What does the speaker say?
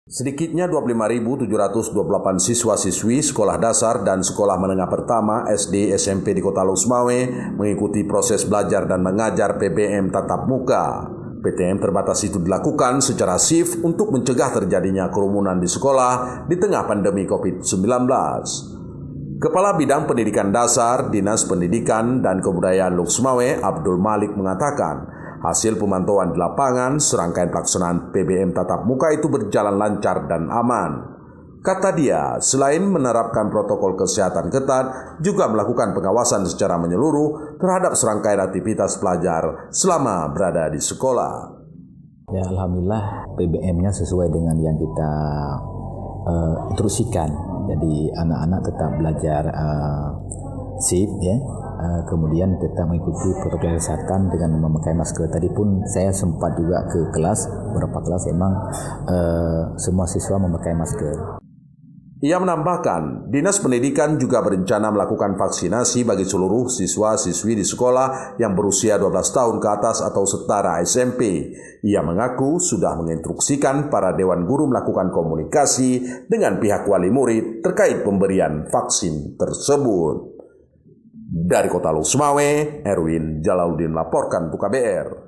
Sedikitnya 25.728 siswa-siswi sekolah dasar dan sekolah menengah pertama SD SMP di Kota Lusmawe mengikuti proses belajar dan mengajar PBM tatap muka. PTM terbatas itu dilakukan secara shift untuk mencegah terjadinya kerumunan di sekolah di tengah pandemi COVID-19. Kepala Bidang Pendidikan Dasar Dinas Pendidikan dan Kebudayaan Lusmawe, Abdul Malik mengatakan, hasil pemantauan di lapangan, serangkaian pelaksanaan PBM tatap muka itu berjalan lancar dan aman. Kata dia, selain menerapkan protokol kesehatan ketat, juga melakukan pengawasan secara menyeluruh terhadap serangkaian aktivitas pelajar selama berada di sekolah. Ya, alhamdulillah PBM-nya sesuai dengan yang kita instruksikan. Jadi anak-anak tetap belajar shift ya. Kemudian tetap mengikuti protokol kesehatan dengan memakai masker. Tadi pun saya sempat juga ke kelas, beberapa kelas emang semua siswa memakai masker. Ia menambahkan, Dinas Pendidikan juga berencana melakukan vaksinasi bagi seluruh siswa-siswi di sekolah yang berusia 12 tahun ke atas atau setara SMP. Ia mengaku sudah menginstruksikan para Dewan Guru melakukan komunikasi dengan pihak wali murid terkait pemberian vaksin tersebut. Dari Kota Lusmawe, Erwin Jalaluddin laporkan untuk KBR.